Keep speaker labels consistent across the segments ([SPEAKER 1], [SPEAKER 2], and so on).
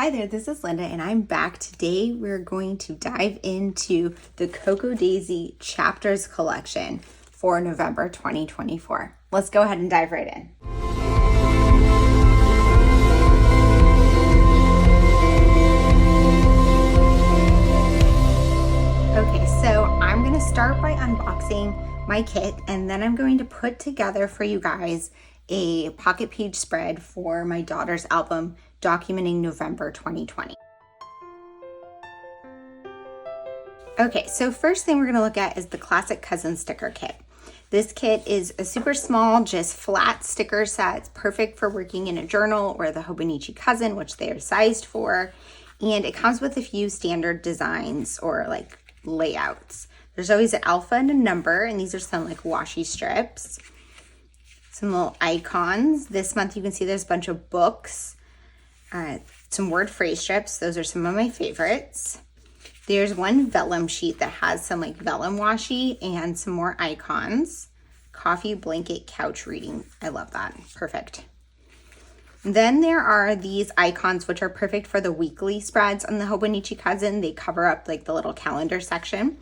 [SPEAKER 1] Hi there, this is Linda and I'm back. Today we're going to dive into the Cocoa Daisy Chapters collection for November 2024. Let's go ahead and dive right in. Okay, so I'm going to start by unboxing my kit and then I'm going to put together for you guys a pocket page spread for my daughter's album documenting November 2020. Okay, so first thing we're going to look at is the classic cousin sticker kit. This kit is a super small, just flat sticker set. It's perfect for working in a journal or the Hobonichi cousin, which they are sized for. And it comes with a few standard designs or like layouts. There's always an alpha and a number, and these are some like washi strips. Some little icons. This month you can see there's a bunch of books, some word phrase strips. Those are some of my favorites. There's one vellum sheet that has some like vellum washi and some more icons. Coffee, blanket, couch reading. I love that. Perfect. Then there are these icons which are perfect for the weekly spreads on the Hobonichi cousin. They cover up like the little calendar section.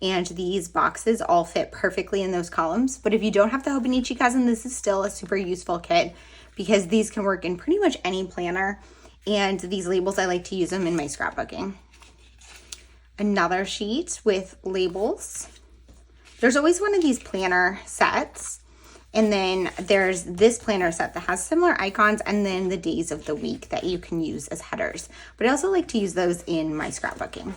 [SPEAKER 1] And these boxes all fit perfectly in those columns. But if you don't have the Hobonichi cousin, this is still a super useful kit because these can work in pretty much any planner. And these labels, I like to use them in my scrapbooking. Another sheet with labels. There's always one of these planner sets. And then there's this planner set that has similar icons and then the days of the week that you can use as headers. But I also like to use those in my scrapbooking.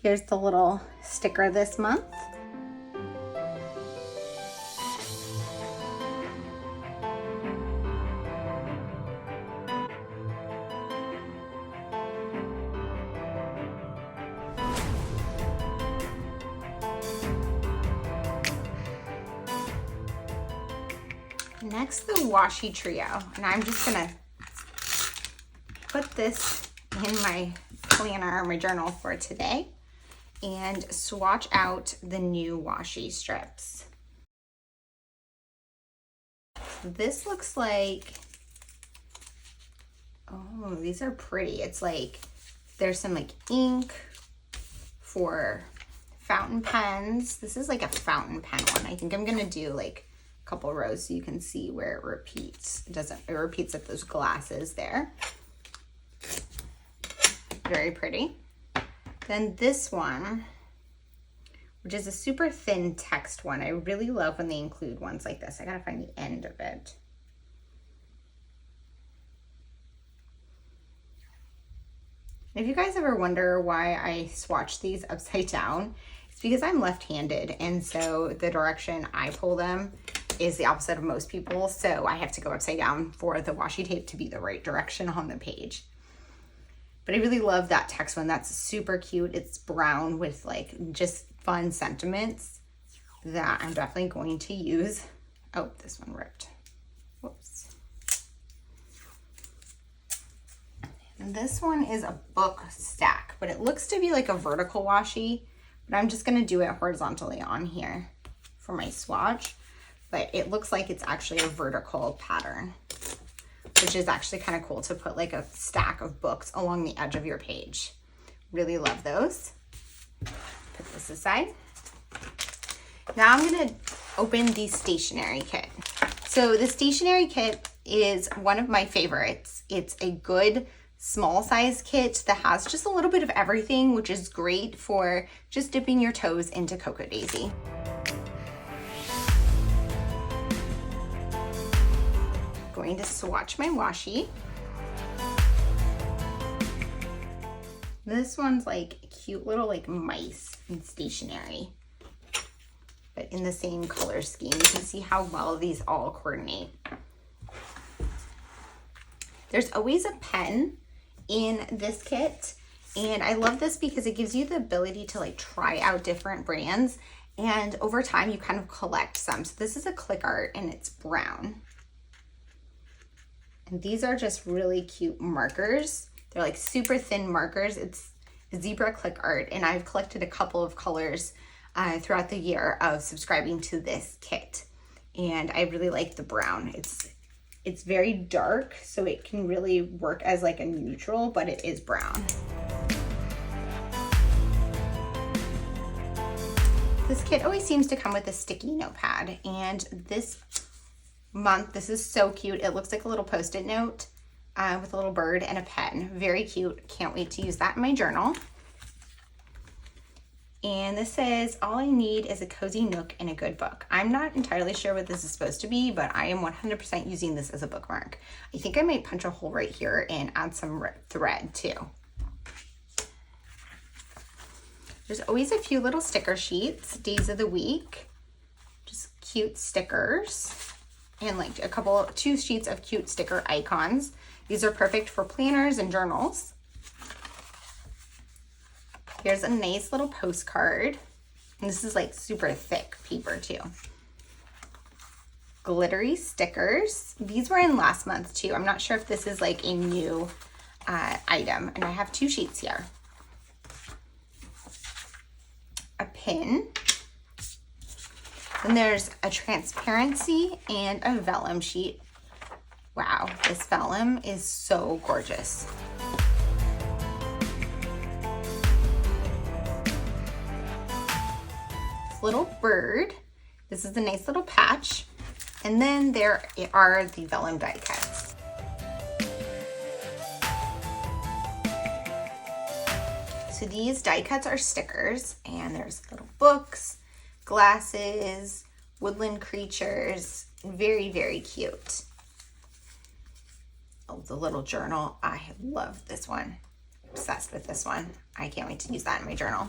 [SPEAKER 1] Here's the little sticker this month. Next, the Washi Trio, and I'm just gonna put this in my planner or my journal for today and swatch out the new washi strips. This looks like, oh, these are pretty. It's like, there's some like ink for fountain pens. This is like a fountain pen one. I think I'm gonna do like a couple rows so you can see where it repeats. It repeats at those glasses there. Very pretty. Then this one, which is a super thin text one. I really love when they include ones like this. I gotta find the end of it. If you guys ever wonder why I swatch these upside down, it's because I'm left-handed, and so the direction I pull them is the opposite of most people, so I have to go upside down for the washi tape to be the right direction on the page. But I really love that text one. That's super cute. It's brown with like just fun sentiments that I'm definitely going to use. Oh, this one ripped. Whoops. And this one is a book stack, but it looks to be like a vertical washi, but I'm just gonna do it horizontally on here for my swatch. But it looks like it's actually a vertical pattern, which is actually kind of cool to put like a stack of books along the edge of your page. Really love those. Put this aside. Now I'm gonna open the stationery kit. So the stationery kit is one of my favorites. It's a good small size kit that has just a little bit of everything, which is great for just dipping your toes into Cocoa Daisy. Going to swatch my washi. This one's like cute little like mice and stationery, but in the same color scheme. You can see how well these all coordinate. There's always a pen in this kit, and I love this because it gives you the ability to like try out different brands, and over time you kind of collect some. So this is a click art and it's brown. And these are just really cute markers. They're like super thin markers. It's zebra click art, and I've collected a couple of colors throughout the year of subscribing to this kit. And I really like the brown. It's It's very dark, so it can really work as like a neutral, but it is brown. This kit always seems to come with a sticky notepad, and this month, this is so cute. It looks like a little Post-it note with a little bird and a pen. Very cute. Can't wait to use that in my journal. And this says, all I need is a cozy nook and a good book. I'm not entirely sure what this is supposed to be, but I am 100% using this as a bookmark. I think I might punch a hole right here and add some thread too. There's always a few little sticker sheets, days of the week, just cute stickers, and like two sheets of cute sticker icons. These are perfect for planners and journals. Here's a nice little postcard. And this is like super thick paper too. Glittery stickers. These were in last month too. I'm not sure if this is like a new item. And I have 2 sheets here. A pin. Then there's a transparency and a vellum sheet. Wow, this vellum is so gorgeous. Little bird. This is a nice little patch. And then there are the vellum die cuts. So these die cuts are stickers, and there's little books, glasses, woodland creatures. Very, very cute. Oh, the little journal. I love this one. Obsessed with this one. I can't wait to use that in my journal.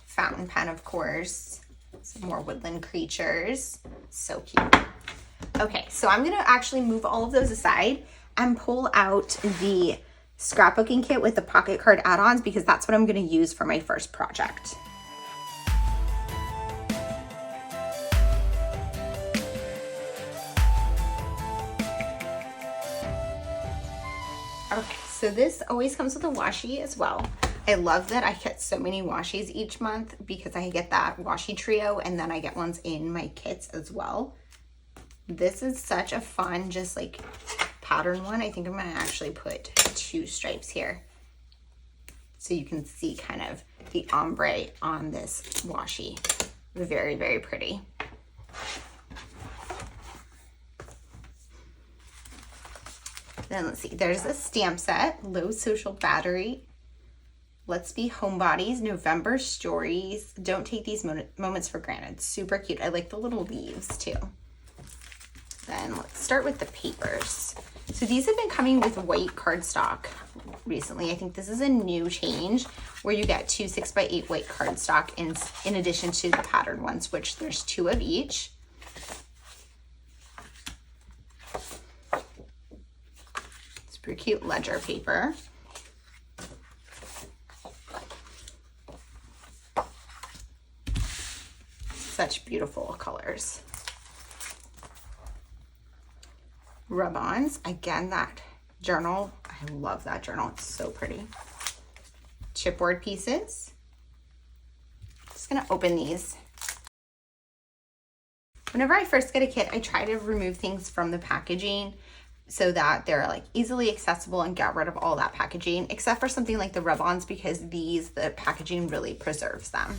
[SPEAKER 1] Fountain pen, of course. Some more woodland creatures. So cute. Okay, so I'm gonna actually move all of those aside and pull out the scrapbooking kit with the pocket card add-ons, because that's what I'm gonna use for my first project. Okay, so this always comes with a washi as well. I love that I get so many washies each month because I get that Washi Trio, and then I get ones in my kits as well. This is such a fun, just like pattern one. I think I'm gonna actually put 2 stripes here so you can see kind of the ombre on this washi. Very, very pretty. Then let's see, there's a stamp set, low social battery. Let's be homebodies, November stories. Don't take these moments for granted. Super cute. I like the little leaves too. Then let's start with the papers. So these have been coming with white cardstock recently. I think this is a new change where you get 2 6x8 white cardstock in addition to the patterned ones, which there's 2 of each. Super cute ledger paper. Such beautiful colors. Rub-ons. Again, that journal. I love that journal. It's so pretty. Chipboard pieces. Just gonna open these. Whenever I first get a kit, I try to remove things from the packaging so that they're like easily accessible and get rid of all that packaging, except for something like the rub-ons, because the packaging really preserves them.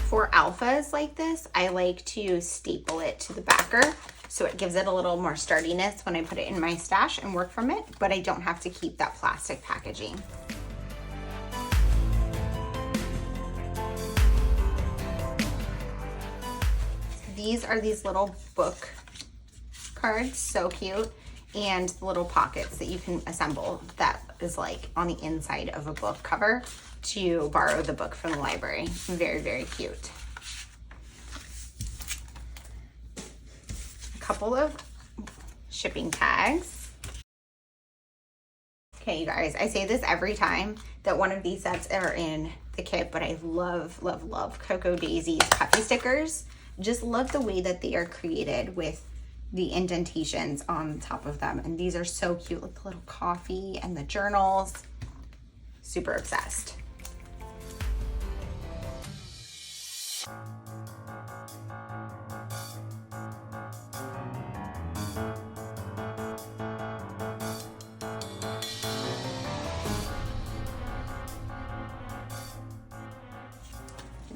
[SPEAKER 1] For alphas like this, I like to staple it to the backer so it gives it a little more sturdiness when I put it in my stash and work from it, but I don't have to keep that plastic packaging. These are these little book cards, so cute, and the little pockets that you can assemble that is like on the inside of a book cover to borrow the book from the library. Very, very cute. A couple of shipping tags. Okay, you guys, I say this every time that one of these sets are in the kit, but I love, love, love Cocoa Daisy's puffy stickers. Just love the way that they are created with the indentations on top of them. And these are so cute, like the little coffee and the journals. Super obsessed.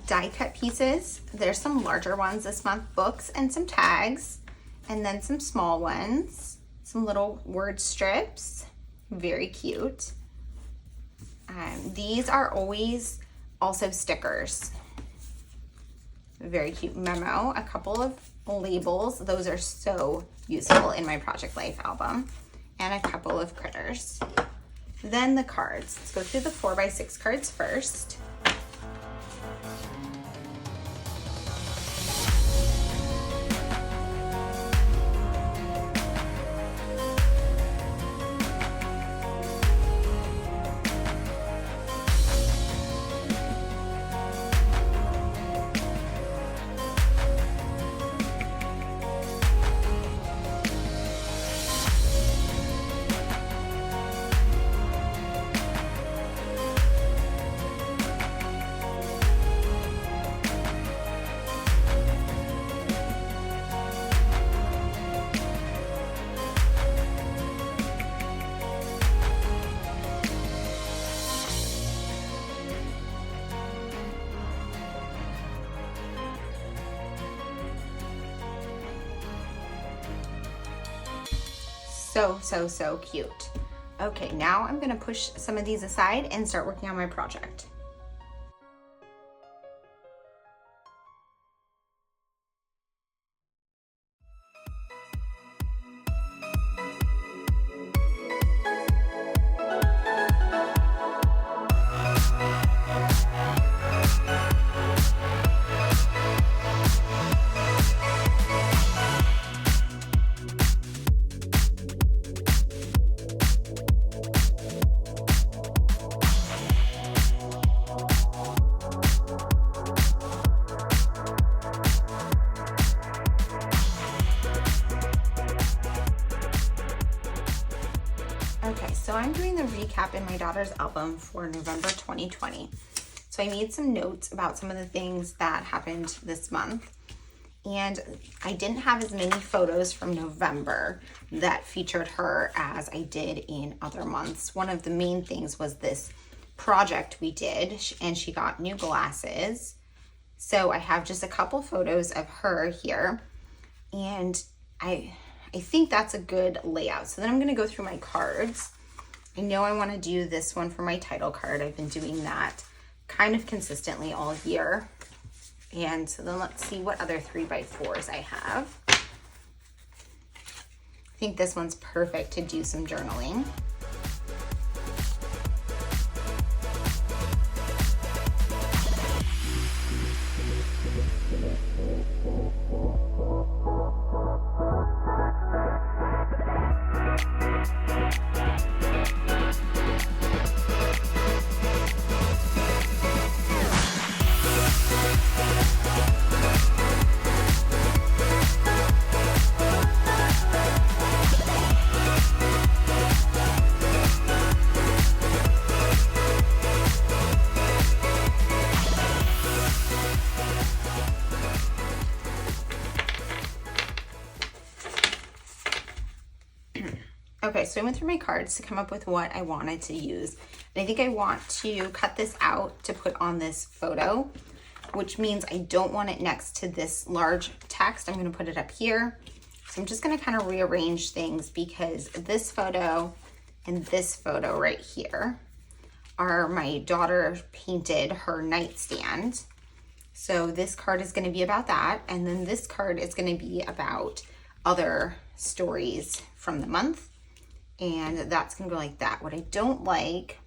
[SPEAKER 1] Die cut pieces. There's some larger ones this month, books and some tags, and then some small ones, some little word strips, very cute. These are always also stickers, very cute memo, a couple of labels, those are so useful in my project life album, and a couple of critters. Then the cards. Let's go through the 4x6 cards first. So cute. Okay, now I'm gonna push some of these aside and start working on my project. Okay, so I'm doing the recap in my daughter's album for November 2020. So I made some notes about some of the things that happened this month. And I didn't have as many photos from November that featured her as I did in other months. One of the main things was this project we did, and she got new glasses. So I have just a couple photos of her here. And I think that's a good layout. So then I'm gonna go through my cards. I know I wanna do this one for my title card. I've been doing that kind of consistently all year. And so then let's see what other 3x4s I have. I think this one's perfect to do some journaling. Okay, so I went through my cards to come up with what I wanted to use. And I think I want to cut this out to put on this photo, which means I don't want it next to this large text. I'm gonna put it up here. So I'm just gonna kind of rearrange things because this photo and this photo right here are my daughter painted her nightstand. So this card is gonna be about that. And then this card is gonna be about other stories from the month. And that's gonna go like that. What I don't like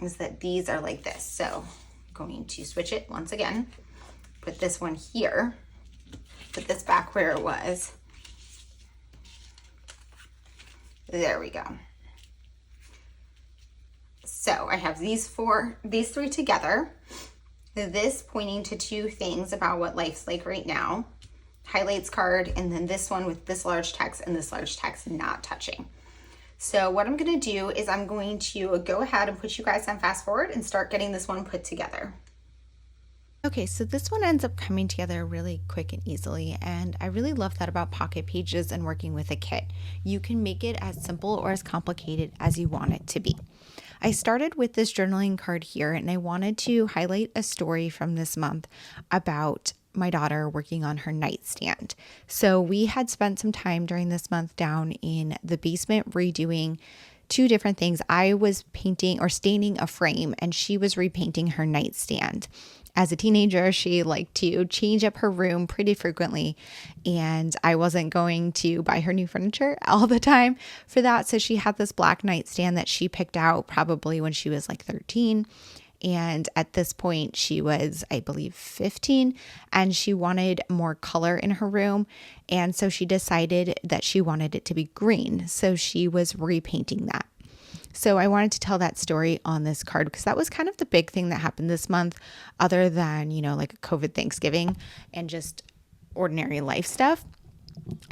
[SPEAKER 1] is that these are like this. So I'm going to switch it once again, put this one here, put this back where it was. There we go. So I have these three together. This pointing to two things about what life's like right now. Highlights card, and then this one with this large text and this large text not touching. So what I'm gonna do is I'm going to go ahead and put you guys on fast forward and start getting this one put together. Okay, so this one ends up coming together really quick and easily, and I really love that about Pocket Pages and working with a kit. You can make it as simple or as complicated as you want it to be. I started with this journaling card here, and I wanted to highlight a story from this month about my daughter working on her nightstand. So we had spent some time during this month down in the basement redoing two different things. I was painting or staining a frame, and she was repainting her nightstand. As a teenager, she liked to change up her room pretty frequently, and I wasn't going to buy her new furniture all the time for that. So she had this black nightstand that she picked out probably when she was like 13. And at this point, she was, I believe, 15, and she wanted more color in her room. And so she decided that she wanted it to be green. So she was repainting that. So I wanted to tell that story on this card because that was kind of the big thing that happened this month, other than, like a COVID Thanksgiving and just ordinary life stuff.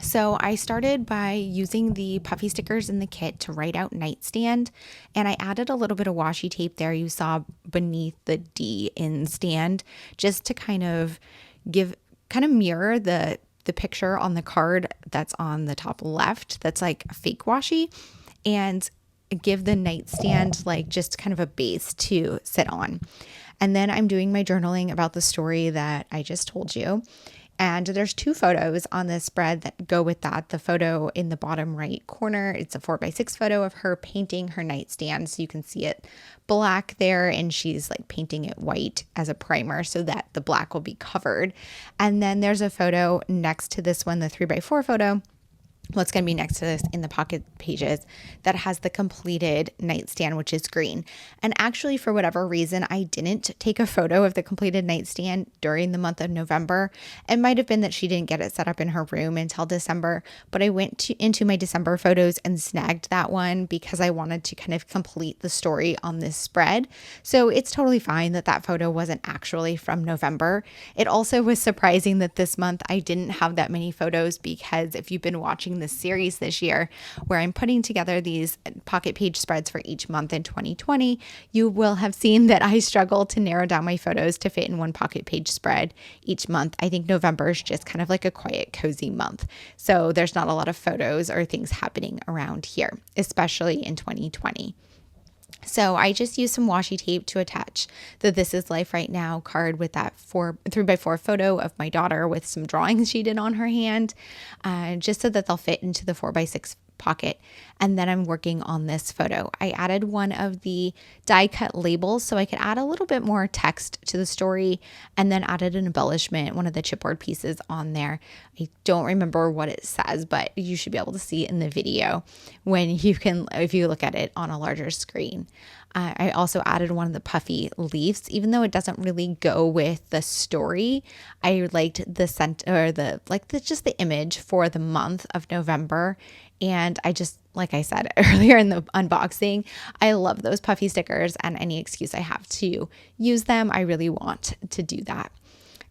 [SPEAKER 1] So I started by using the puffy stickers in the kit to write out nightstand, and I added a little bit of washi tape there you saw beneath the D in stand, just to kind of mirror the picture on the card that's on the top left that's like fake washi, and give the nightstand like just kind of a base to sit on. And then I'm doing my journaling about the story that I just told you. And there's two photos on this spread that go with that. The photo in the bottom right corner, it's a 4x6 photo of her painting her nightstand. So you can see it black there, and she's like painting it white as a primer so that the black will be covered. And then there's a photo next to this one, the 3x4 photo. What's going to be next to this in the Pocket Pages that has the completed nightstand, which is green. And actually, for whatever reason, I didn't take a photo of the completed nightstand during the month of November. It might have been that she didn't get it set up in her room until December, but I went into my December photos and snagged that one because I wanted to kind of complete the story on this spread. So it's totally fine that that photo wasn't actually from November. It also was surprising that this month I didn't have that many photos, because if you've been watching this series this year where I'm putting together these pocket page spreads for each month in 2020, you will have seen that I struggle to narrow down my photos to fit in one pocket page spread each month. I think November is just kind of like a quiet, cozy month. So there's not a lot of photos or things happening around here, especially in 2020. So I just used some washi tape to attach the This Is Life Right Now card with that 3x4 photo of my daughter with some drawings she did on her hand, just so that they'll fit into the 4x6 pocket. And then I'm working on this photo. I added one of the die cut labels so I could add a little bit more text to the story, and then added an embellishment, one of the chipboard pieces on there. I don't remember what it says, but you should be able to see it in the video if you look at it on a larger screen. I also added one of the puffy leaves, even though it doesn't really go with the story. I liked the scent, or just the image for the month of November. And I just, like I said earlier in the unboxing, I love those puffy stickers, and any excuse I have to use them, I really want to do that.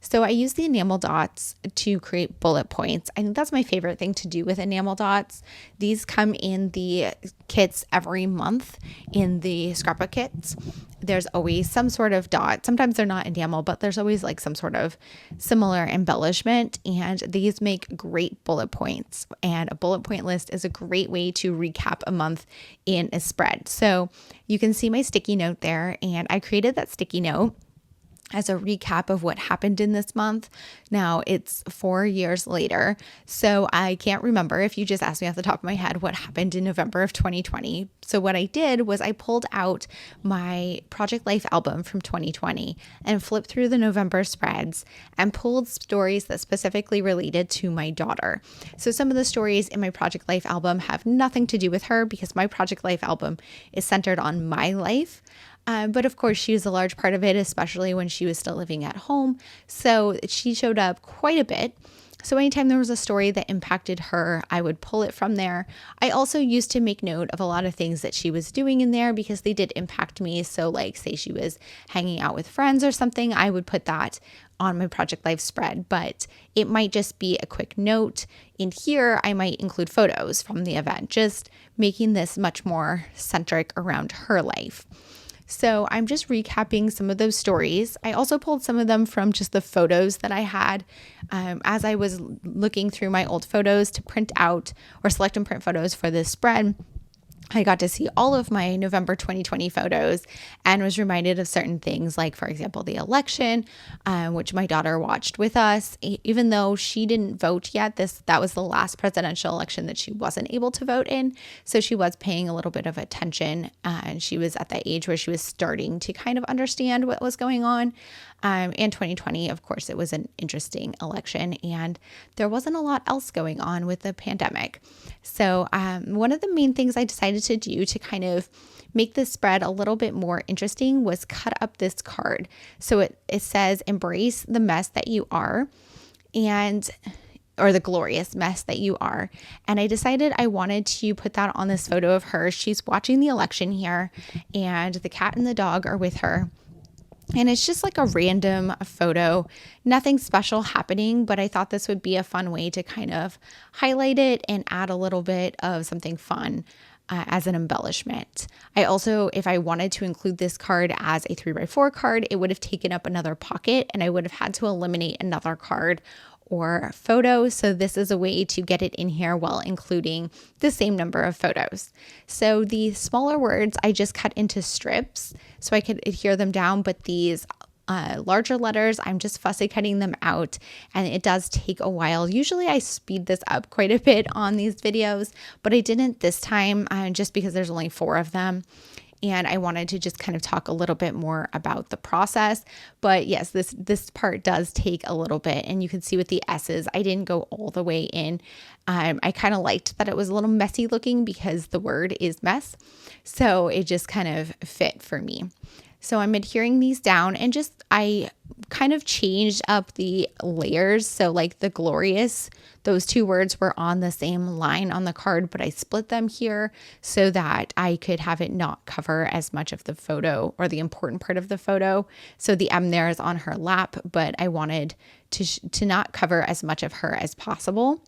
[SPEAKER 1] So I use the enamel dots to create bullet points. I think that's my favorite thing to do with enamel dots. These come in the kits every month in the scrapbook kits. There's always some sort of dot. Sometimes they're not enamel, but there's always like some sort of similar embellishment. And these make great bullet points. And a bullet point list is a great way to recap a month in a spread. So you can see my sticky note there. And I created that sticky note as a recap of what happened in this month. Now it's 4 years later, so I can't remember, if you just asked me off the top of my head, what happened in November of 2020. So what I did was I pulled out my Project Life album from 2020 and flipped through the November spreads and pulled stories that specifically related to my daughter. So some of the stories in my Project Life album have nothing to do with her, because my Project Life album is centered on my life. But of course, she was a large part of it, especially when she was still living at home. So she showed up quite a bit. So anytime there was a story that impacted her, I would pull it from there. I also used to make note of a lot of things that she was doing in there, because they did impact me. So like, say she was hanging out with friends or something, I would put that on my Project Life spread, but it might just be a quick note. In here, I might include photos from the event, just making this much more centric around her life.
[SPEAKER 2] So I'm just recapping some of those stories. I also pulled some of them from just the photos that I had as I was looking through my old photos to print out or select and print photos for this spread. I got to see all of my November 2020 photos and was reminded of certain things, like, for example, the election, which my daughter watched with us. Even though she didn't vote yet, that was the last presidential election that she wasn't able to vote in. So she was paying a little bit of attention, and she was at that age where she was starting to kind of understand what was going on. And 2020, of course, it was an interesting election, and there wasn't a lot else going on with the pandemic. So one of the main things I decided to do to kind of make this spread a little bit more interesting was cut up this card. So it says, embrace the mess that you are, or the glorious mess that you are. And I decided I wanted to put that on this photo of her. She's watching the election here, and the cat and the dog are with her. And it's just like a random photo, nothing special happening, but I thought this would be a fun way to kind of highlight it and add a little bit of something fun as an embellishment. I also, if I wanted to include this card as a 3x4 card, it would have taken up another pocket and I would have had to eliminate another card or photo. So this is a way to get it in here while including the same number of photos. So the smaller words I just cut into strips so I could adhere them down, but these larger letters, I'm just fussy cutting them out, and it does take a while. Usually I speed this up quite a bit on these videos, but I didn't this time just because there's only 4 of them. And I wanted to just kind of talk a little bit more about the process. But yes, this part does take a little bit. And you can see with the S's, I didn't go all the way in. I kind of liked that it was a little messy looking because the word is mess. So it just kind of fit for me. So I'm adhering these down, and just I kind of changed up the layers. So like the glorious, those 2 words were on the same line on the card, but I split them here so that I could have it not cover as much of the photo or the important part of the photo. So the M there is on her lap, but I wanted to not cover as much of her as possible.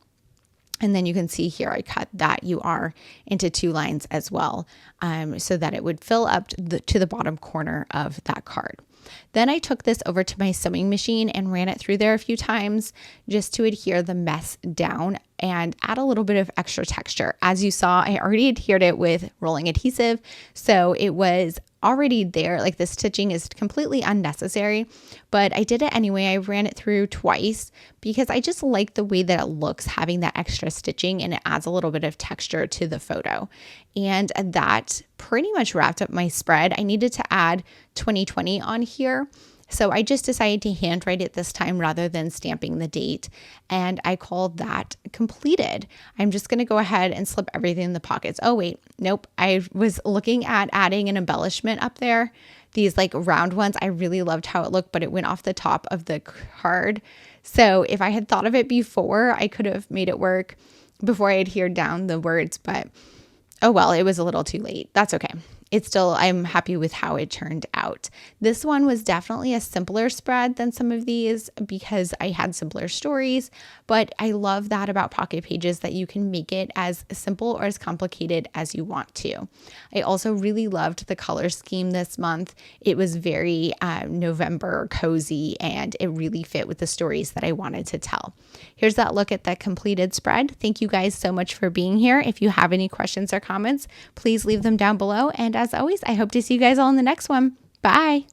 [SPEAKER 2] And then you can see here, I cut that you are into 2 lines as well, so that it would fill up to the bottom corner of that card. Then I took this over to my sewing machine and ran it through there a few times just to adhere the mess down and add a little bit of extra texture. As you saw, I already adhered it with rolling adhesive, so it was already there. Like, the stitching is completely unnecessary, but I did it anyway. I ran it through twice because I just like the way that it looks having that extra stitching, and it adds a little bit of texture to the photo. And that pretty much wrapped up my spread. I needed to add 2020 on here, so I just decided to handwrite it this time rather than stamping the date, and I called that completed. I'm just going to go ahead and slip everything in the pockets. Oh wait, nope. I was looking at adding an embellishment up there. These like round ones, I really loved how it looked, but it went off the top of the card. So if I had thought of it before, I could have made it work before I adhered down the words, but oh well, it was a little too late. That's okay. I'm happy with how it turned out. This one was definitely a simpler spread than some of these because I had simpler stories, but I love that about Pocket Pages, that you can make it as simple or as complicated as you want to. I also really loved the color scheme this month. It was very November cozy, and it really fit with the stories that I wanted to tell. Here's that look at the completed spread. Thank you guys so much for being here. If you have any questions or comments, please leave them down below. And as always, I hope to see you guys all in the next one. Bye.